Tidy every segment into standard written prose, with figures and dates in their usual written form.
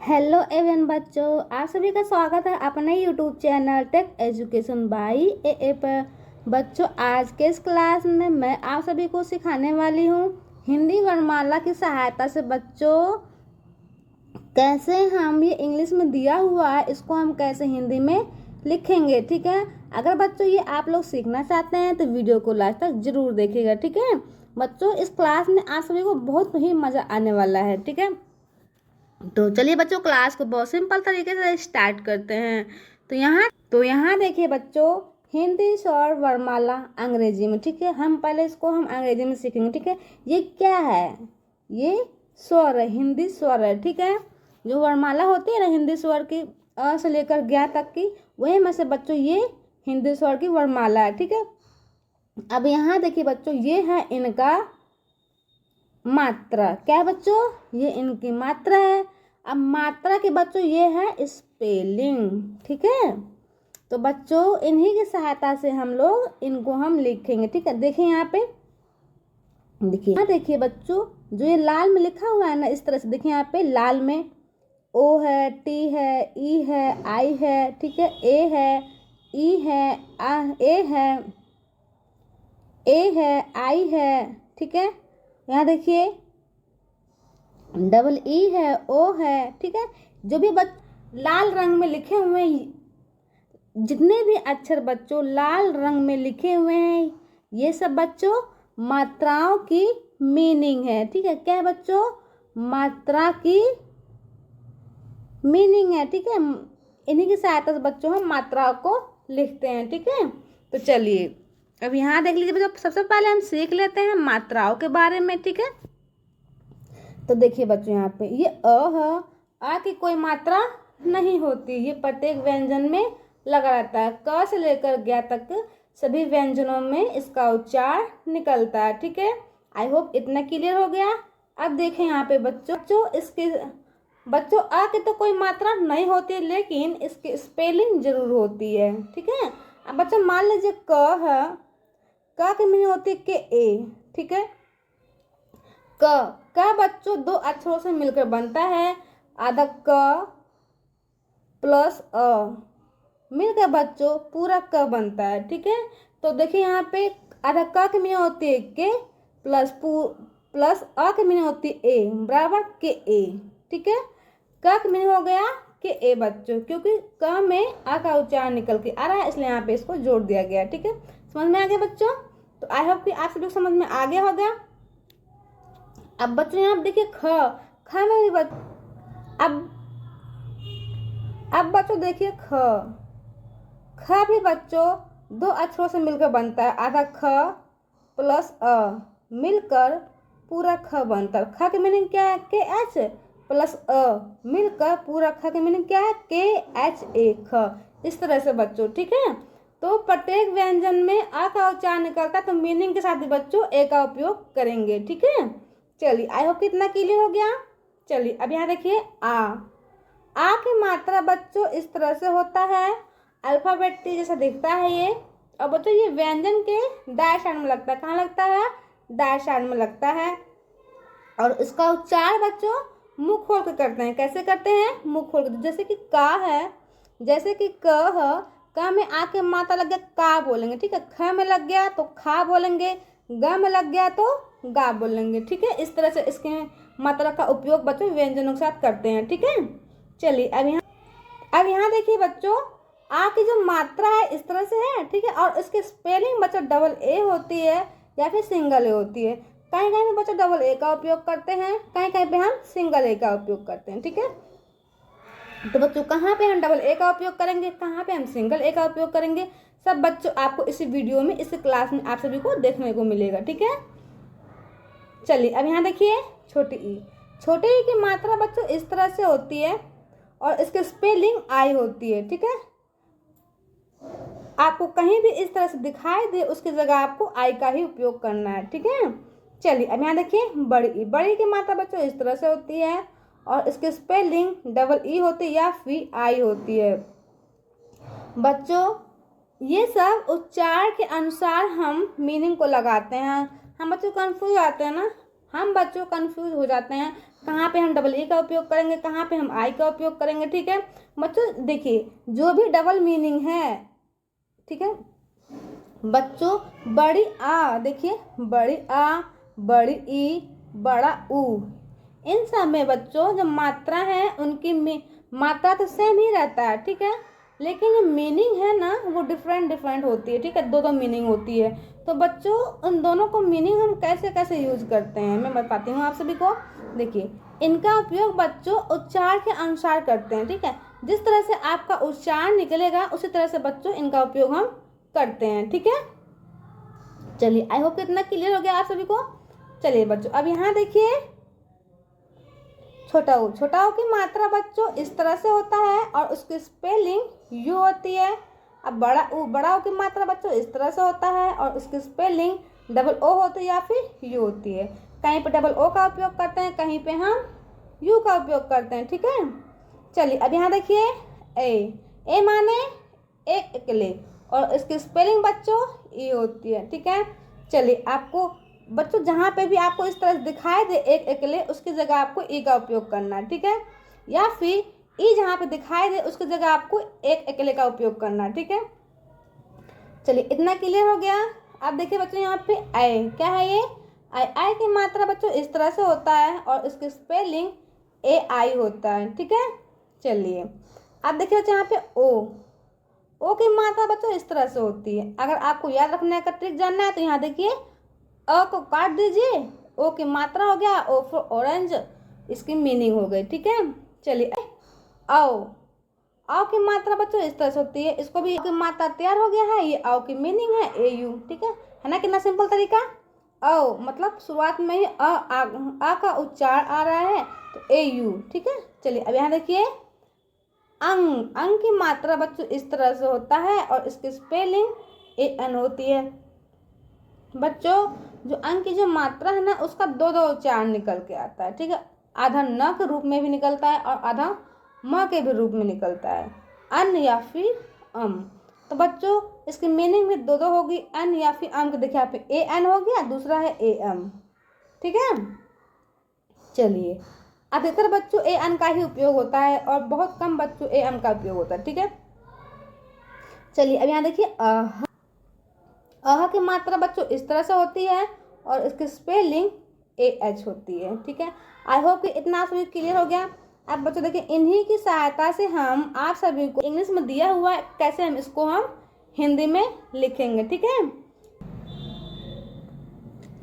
Hello everyone बच्चों, आप सभी का स्वागत है अपने YouTube channel tech education by A पर। बच्चों, आज के इस क्लास में मैं आप सभी को सिखाने वाली हूँ हिंदी वर्णमाला की सहायता से बच्चों कैसे हम ये इंग्लिश में दिया हुआ है इसको हम कैसे हिंदी में लिखेंगे। ठीक है, अगर बच्चों ये आप लोग सीखना चाहते हैं तो वीडियो को लास्ट तक जरूर देखिएगा। ठीक है बच्चों, इस क्लास में आप सभी को बहुत ही मज़ा आने वाला है। ठीक है, तो चलिए बच्चों क्लास को बहुत सिंपल तरीके से स्टार्ट करते हैं। तो यहाँ देखिए बच्चों, हिंदी स्वर वर्णमाला अंग्रेजी में। ठीक है, हम पहले इसको हम अंग्रेजी में सीखेंगे। ठीक है, ये क्या है? ये स्वर है, हिंदी स्वर है। ठीक है, जो वर्णमाला होती है ना हिंदी स्वर की, अ से लेकर ज्ञ तक की, वही में से बच्चों ये हिंदी स्वर की वर्णमाला है। ठीक है, अब यहाँ देखिए बच्चों, ये है इनका मात्रा। क्या है बच्चों? ये इनकी मात्रा है। अब मात्रा के बच्चों ये है स्पेलिंग। ठीक है, तो बच्चों इन्हीं की सहायता से हम लोग इनको हम लिखेंगे। ठीक है, देखिए यहाँ पे, देखिए बच्चों, जो ये लाल में लिखा हुआ है ना, इस तरह से देखिए यहाँ पे लाल में ओ है, टी है, ई है, आई है। ठीक है, ए है, ई है, ए है, आई है। ठीक है, यहाँ देखिए डबल ई है, ओ है। ठीक है, जो भी लाल रंग में लिखे हुए हैं, जितने भी अक्षर बच्चों लाल रंग में लिखे हुए हैं, ये सब बच्चों मात्राओं की मीनिंग है। ठीक है, क्या है बच्चों? मात्रा की मीनिंग है। ठीक है, इन्हीं की सहायता से बच्चों हम मात्राओं को लिखते हैं। ठीक है, तो चलिए अब यहाँ देख लीजिए बच्चों, सबसे पहले हम सीख लेते हैं मात्राओं के बारे में। ठीक है, तो देखिए बच्चों यहाँ पे ये अ है, आ की कोई मात्रा नहीं होती, ये प्रत्येक व्यंजन में लगा रहता है। क से लेकर ज्ञ तक सभी व्यंजनों में इसका उच्चारण निकलता है। ठीक है, आई होप इतना क्लियर हो गया। अब देखें यहाँ पे बच्चों, इसके बच्चों आ की तो कोई मात्रा नहीं होती, लेकिन इसकी स्पेलिंग जरूर होती है। ठीक है, अब बच्चों मान लीजिए क है, क की मीनिंग होती है के ए। ठीक है, क बच्चों दो अक्षरों से मिलकर बनता है। आधा क प्लस अ मिलकर बच्चों पूरा क बनता है। ठीक है, तो देखिए यहाँ पे आधा क की मीनिंग होती है के प्लस अ की मीनिंग होती है ए बराबर के ए। ठीक है, क की मीनिंग हो गया के ए बच्चों, क्योंकि क में आ का उच्चारण निकल के आ रहा है, इसलिए यहाँ पे इसको जोड़ दिया गया। ठीक है, समझ में आ गया बच्चों? तो आई होप कि आप सभी को समझ में आ गया होगा। अब बच्चों यहाँ देखिए ख में भी अब बच्चों देखिए ख भी बच्चों दो अक्षरों से मिलकर बनता है। आधा ख प्लस अ मिलकर पूरा ख बनता है। ख की मीनिंग क्या है? के एच प्लस अ मिलकर पूरा ख की मीनिंग क्या है? के एच ए ख। इस तरह से बच्चों, ठीक है, तो प्रत्येक व्यंजन में आ का उच्चारण निकलता है, तो मीनिंग के साथ ही बच्चों ए का उपयोग करेंगे। ठीक है, चलिए आई होप कितना क्लियर हो गया। चलिए अब यहाँ देखिए आ की मात्रा बच्चों इस तरह से होता है, अल्फाबेट टी जैसा दिखता है ये। और बच्चों ये व्यंजन के दाएं साइड में लगता है। कहाँ लगता है? दाएं साइड में लगता है। और इसका उच्चारण बच्चों मुंह खोल के करते हैं। कैसे करते हैं? मुंह खोल के। जैसे कि का है, जैसे कि क है, क में आ के मात्रा लग गया का बोलेंगे। ठीक है, ख में लग गया तो खा बोलेंगे, ग में लग गया तो गा बोलेंगे। ठीक है, इस तरह से इसके मात्रा का उपयोग बच्चों व्यंजनों के साथ करते हैं। ठीक है, चलिए अब यहाँ देखिए बच्चों, आ की जो मात्रा है इस तरह से है। ठीक है, और इसकी स्पेलिंग बच्चों डबल ए होती है या फिर सिंगल ए होती है। कहीं कहीं पे बच्चों डबल ए का उपयोग करते हैं, कहीं कहीं पे हम सिंगल ए का उपयोग करते हैं। ठीक है, तो बच्चों कहाँ पे हम डबल ए का उपयोग करेंगे, कहाँ पे हम सिंगल ए का उपयोग करेंगे, सब बच्चों आपको इस वीडियो में, इस क्लास में आप सभी को देखने को मिलेगा। ठीक है, चलिए अब यहाँ देखिए छोटी ई की मात्रा बच्चों इस तरह से होती है और इसकी स्पेलिंग आई होती है। ठीक है, आपको कहीं भी इस तरह से दिखाई दे उसकी जगह आपको आई का ही उपयोग करना है। ठीक है, चलिए अब यहाँ देखिए बड़ी की मात्रा बच्चों इस तरह से होती है और इसकी स्पेलिंग डबल ई होती है या फिर आई होती है। बच्चों ये सब उच्चारण के अनुसार हम मीनिंग को लगाते हैं। हम बच्चों कंफ्यूज आते हैं ना, हम बच्चों कंफ्यूज हो जाते हैं कहाँ पे हम डबल ई का उपयोग करेंगे, कहाँ पे हम आई का उपयोग करेंगे। ठीक है बच्चों, देखिए जो भी डबल मीनिंग है, ठीक है बच्चों, बड़ी आ, देखिए बड़ी आ, बड़ी ई, बड़ा ऊ, इन सब में बच्चों जो मात्रा है उनकी मात्रा तो सेम ही रहता है। ठीक है, लेकिन जो मीनिंग है ना वो डिफरेंट डिफरेंट होती है। ठीक है, दो दो मीनिंग होती है। तो बच्चों उन दोनों को मीनिंग हम कैसे कैसे यूज करते हैं मैं बताती हूँ आप सभी को। देखिए इनका उपयोग बच्चों उच्चार के अनुसार करते हैं। ठीक है, जिस तरह से आपका उच्चारण निकलेगा उसी तरह से बच्चों इनका उपयोग हम करते हैं। ठीक है, चलिए आई होप इतना क्लियर हो गया आप सभी को। चलिए बच्चों अब यहाँ देखिए, छोटा ऊ, छोटा ऊ की मात्रा बच्चों इस तरह से होता है और उसकी स्पेलिंग यू होती है। अब बड़ा ऊ की मात्रा बच्चों इस तरह से होता है और उसकी स्पेलिंग डबल ओ होती है या फिर यू होती है। कहीं पे डबल ओ का उपयोग करते हैं, कहीं पे हम यू का उपयोग करते हैं। ठीक है, चलिए अब यहाँ देखिए, ए माने एक अकेले और इसकी स्पेलिंग बच्चों ई होती है। ठीक है, चलिए आपको बच्चों जहाँ पे भी आपको इस तरह दिखाई दे एक अकेले, उसकी जगह आपको ई का उपयोग करना है। ठीक है, या फिर ई जहाँ पे दिखाई दे उसकी जगह आपको एक अकेले का उपयोग करना है। ठीक है, चलिए इतना क्लियर हो गया। आप देखिए बच्चों यहाँ पे आई, क्या है ये आई की मात्रा बच्चों इस तरह से होता है और इसकी स्पेलिंग ए आई होता है। ठीक है, चलिए आप देखिए बच्चों यहाँ पे ओ की मात्रा बच्चों इस तरह से होती है। अगर आपको याद रखने का ट्रिक जानना है तो यहाँ देखिए, अ को काट दीजिए, ओ की मात्रा हो गया, ओ फॉर ऑरेंज, इसकी मीनिंग हो गई। ठीक है, चलिए आओ की मात्रा बच्चों इस तरह से होती है। इसको भी की मात्रा तैयार हो गया है, ये आओ की मीनिंग है ए यू। ठीक है ना, कितना सिंपल तरीका। आओ मतलब शुरुआत में ही आ का उच्चारण आ रहा है तो ए यू। ठीक है, चलिए अब यहाँ देखिए, अंग की मात्रा बच्चों इस तरह से होता है और इसकी स्पेलिंग ए एन होती है। बच्चों जो अंग की जो मात्रा है ना उसका दो दो उच्चारण निकल के आता है। ठीक है, आधा न के रूप में भी निकलता है और आधा म के भी रूप में निकलता है, अन या फिर अम। तो बच्चों इसकी मीनिंग भी दो दो होगी, अन या फिर अम। देखिए यहाँ पे ए एन हो गया, दूसरा है ए एम। ठीक है, चलिए अधिकतर बच्चों ए एन का ही उपयोग होता है और बहुत कम बच्चों ए एम का उपयोग होता है। ठीक है, चलिए अब यहाँ देखिए, अह की मात्रा बच्चों इस तरह से होती है और इसकी स्पेलिंग ए एच होती है। ठीक है, आई होप कि इतना सभी क्लियर हो गया। अब बच्चों देखिए इन्हीं की सहायता से हम आप सभी को इंग्लिश में दिया हुआ है कैसे हम इसको हम हिंदी में लिखेंगे। ठीक है,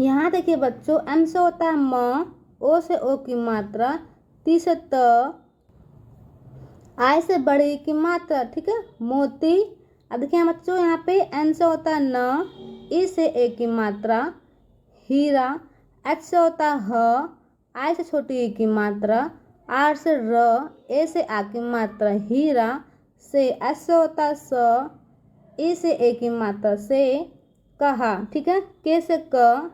यहाँ देखिए बच्चों, एम से होता है म, ओ से ओ की मात्रा, ती से त, आई से बड़ी की मात्रा। ठीक है, मोती। अब देखिए बच्चों यहाँ पे एन से होता है न, ई से ए की मात्रा, हीरा। एच से होता है ह, आई से छोटी ई की मात्रा, आर से र, ए से आ की मात्रा, हीरा। से एस से होता है स, ई से ए की मात्रा, से, कहा। ठीक है, के से क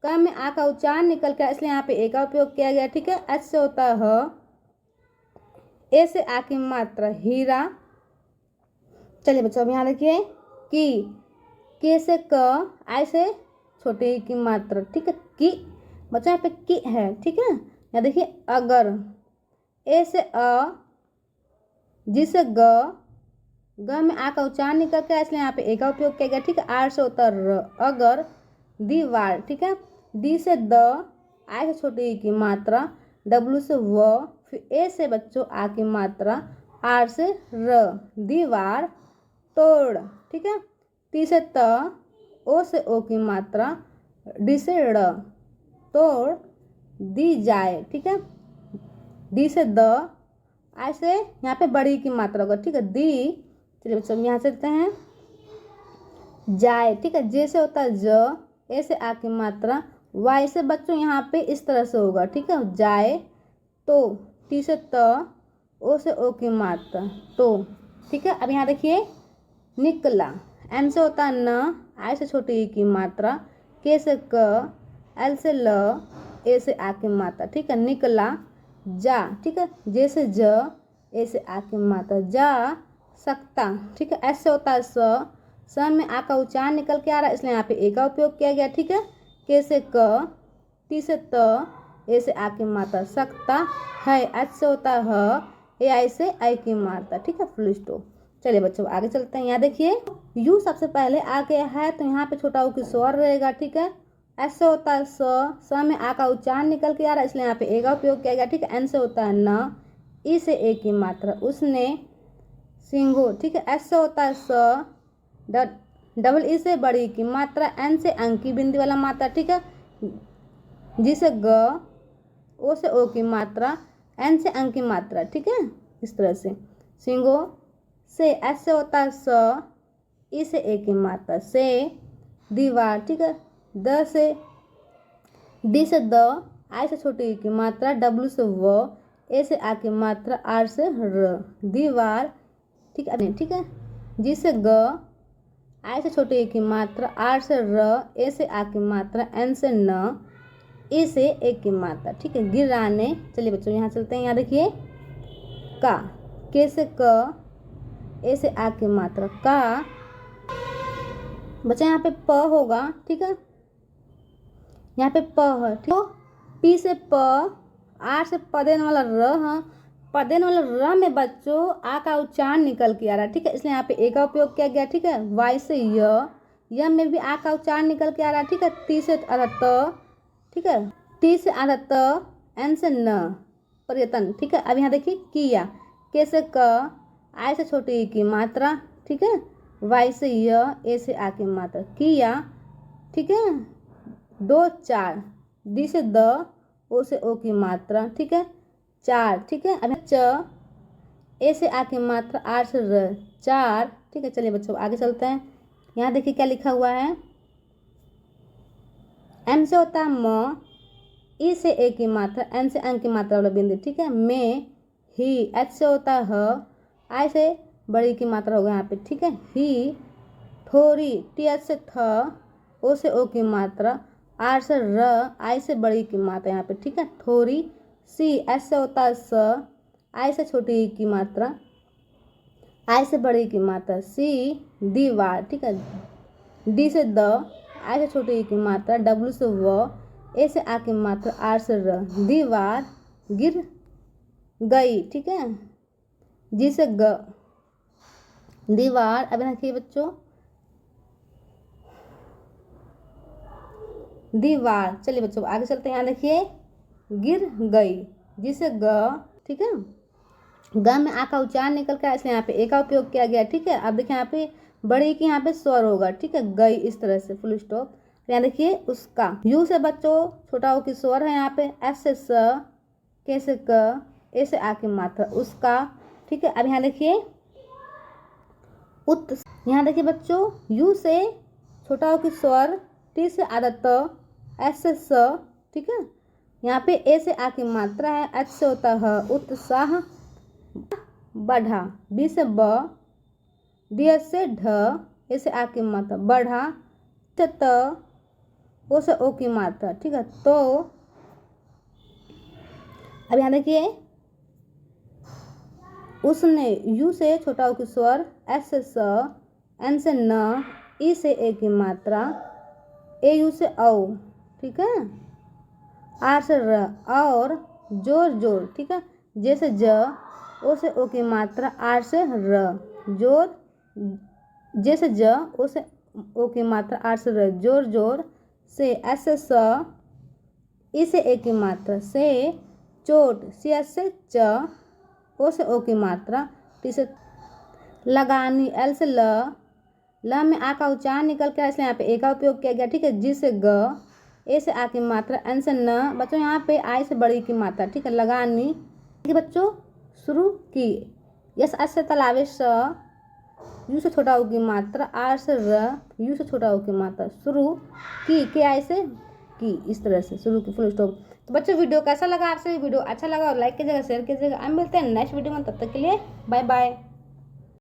में आ का उच्चारण निकल गया इसलिए यहाँ पे ए का उपयोग किया गया। ठीक है, एच से होता है ह, ए से आ की मात्रा, हीरा। चलिए बच्चों अब यहाँ देखिए, के से क, आई से छोटे ई की मात्रा। ठीक है, की बच्चों यहाँ पे की है। ठीक है, यहाँ देखिए अगर, ए से अ, जी से ग में आ का उच्चारण निकल के इसलिए यहाँ पे ए का उपयोग किया गया। ठीक है, आर से होता है र, अगर, दीवार। ठीक है, डी से द, आई से छोटी ई की मात्रा, डब्ल्यू से व, फिर ए से बच्चों आ की मात्रा, आर से र, दीवार, तोड़। ठीक है, टी से त, ओ से ओ की मात्रा, डी से ड़, तोड़, दी जाए। ठीक है, डी से द, आई से यहाँ पे बड़ी की मात्रा होगा। ठीक है, दी। चलिए बच्चों यहाँ से देते हैं जाए। ठीक है, जे से होता है ज, ए से आ की मात्रा, वाई से बच्चों यहाँ पे इस तरह से होगा। ठीक है, जाए, तो, टी से त, ओ से ओ की मात्रा, तो। ठीक है, अब यहाँ देखिए निकला। एन से होता है न, आई से छोटी ई की मात्रा, के से क, एल से ल, ए से आ की मात्रा। ठीक है, निकला, जा। ठीक है, जे से ज, ए से आ की मात्रा, जा सकता। ठीक है, एस से होता है स में आ का उच्चारण निकल के आ रहा है इसलिए यहाँ पे ए का उपयोग किया गया। ठीक है, के से क, टी से त, ए से आ की मात्रा सकता है, एच से होता है ह, ए आई से आई की मात्रा, ठीक है, फुल स्टॉप। चलिए बच्चों आगे चलते हैं। यहाँ देखिए यू सबसे पहले आ गया है तो यहाँ पे छोटा ऊ की स्वर रहेगा, ठीक है। एस से होता है स में आ का उच्चारण निकल के आ रहा है इसलिए यहाँ पे ए का उपयोग किया गया, ठीक है। एन से होता है न, ई से ए की मात्रा उसने, सिंगो, ठीक है। एस से होता है स, डबल ई से बड़ी की मात्रा, एन से अंक की बिंदी वाला मात्रा, ठीक है। जी से ग, ओ से ओ की मात्रा, एन से अंक की मात्रा, ठीक है, इस तरह से। सिंगो से, एस से होता है स, ई से ए की मात्रा, से, दीवार, ठीक है। द से, डी से द, आई से छोटी ई की मात्रा, डब्ल्यू से व, ए से आ की मात्रा, आर से र, दीवार, ठीक है, ठीक है। जी से ग, आई से छोटी ई की मात्रा, आर से र, ए से आ की मात्रा, एन से न, ए से ए की मात्रा, ठीक है। गिराने। चलिए बच्चों यहाँ चलते हैं। यहाँ देखिए का, के से क, ए से आ की मात्रा, का। बच्चा यहाँ पे प होगा, ठीक है, यहाँ पे प है, ठीक है। पी से प, आर से पदेन वाला र है, पदेन वाला र में बच्चों आ का उच्चारण निकल के आ रहा है, ठीक है, इसलिए यहाँ पे ए का उपयोग किया गया, ठीक है। वाई से य में भी आ का उच्चारण निकल के आ रहा है, ठीक है। ती से आधा त, ठीक है, टी से आधा त, एन से न, पर्यटन, ठीक है। अब यहाँ देखिए किया, के से क, आई से छोटी ई की मात्रा, ठीक है। वाई से य, ए से आ की मात्रा, किया, ठीक है। दो चार, डी से द, ओ से ओ की मात्रा, ठीक है, चार, ठीक है। अब च, ए से आ की मात्रा, आर से र, चार, ठीक है। चलिए बच्चों आगे चलते हैं। यहाँ देखिए क्या लिखा हुआ है। एम से होता है म, ई से ए की मात्रा, एन से अंक की मात्रा वाला बिंदु, ठीक है। में, ही, एच से होता है ह, आई से बड़ी की मात्रा होगा यहाँ पे, ठीक है। ही, थोड़ी, टी एच से थ, ओ से ओ की मात्रा, आर से र, आई से बड़ी की मात्रा यहाँ पे, ठीक है। थोड़ी, सी, एस से होता है स, आई से छोटी ई की मात्रा, आई से बड़ी की मात्रा, सी, दीवार, ठीक है। डी से द, आई से छोटी ई की मात्रा, डब्ल्यू से व, ए से आ की मात्रा, आर से र, दीवार, गिर गई, ठीक है। जी से ग, दीवार। अब देखिए बच्चों दीवार। चलिए बच्चों आगे चलते हैं। यहाँ देखिए गिर गई, जिसे ग, ठीक है। ग में आ का उच्चारण निकल कर इसलिए यहाँ पे ए का उपयोग किया गया, ठीक है। अब देखिए यहाँ पे बड़ी की यहाँ पे स्वर होगा, ठीक है, गई, इस तरह से, फुल स्टॉप। यहाँ देखिए उसका, यू से बच्चों छोटा ओ की स्वर है यहाँ पे, एस से स, के से क, ए से आ की मात्रा, उसका, ठीक है। अब यहाँ देखिए उत, यहाँ देखिए बच्चों यू से छोटा ओ की स्वर, टी से आधा त, एस से स, ठीक है। यहाँ पे ए से आ की मात्रा है, एच से होता है उत्साह, बढ़ा, बी से ब, डी एस से ढ, ए से आ की मात्रा, बढ़ा, से त, ओ से ओ की मात्रा, ठीक है। तो अब यहाँ देखिए उसने, यू से छोटा ओ की स्वर, एस से स, एन से न, ई से ए की मात्रा, ए यू से औ, ठीक है, आर से र, और जोर जोर, ठीक है, जे से ज, ओ से ओ की मात्रा, आर से र, जोर, जे से ज, ओ से ओ की मात्रा, आर से र, जोर जोर, से, एस से स, ई से ए की मात्रा, से, चोट, सी एस से च, ओ से ओ की मात्रा, टी से लगानी, एल से ल में आ का उच्चारण निकल के इसलिए यहाँ पे ए का उपयोग किया गया, ठीक है। जी से ग, ए से आ की मात्रा, एन से न, बच्चों यहाँ पे आई से बड़ी की मात्रा, ठीक है, लगानी, ठीक है बच्चों, शुरू की, यस, एस से तलावे स, यू से छोटा ओ की मात्रा, आर से र, यू से छोटा ओ की मात्रा, शुरू की, के आई से की, इस तरह से शुरू की, फुल स्टॉप। तो बच्चों वीडियो कैसा लगा आपसे? वीडियो अच्छा लगा और लाइक कीजिएगा, शेयर कीजिएगा। हम मिलते हैं नेक्स्ट वीडियो में, तब तक के लिए बाय बाय।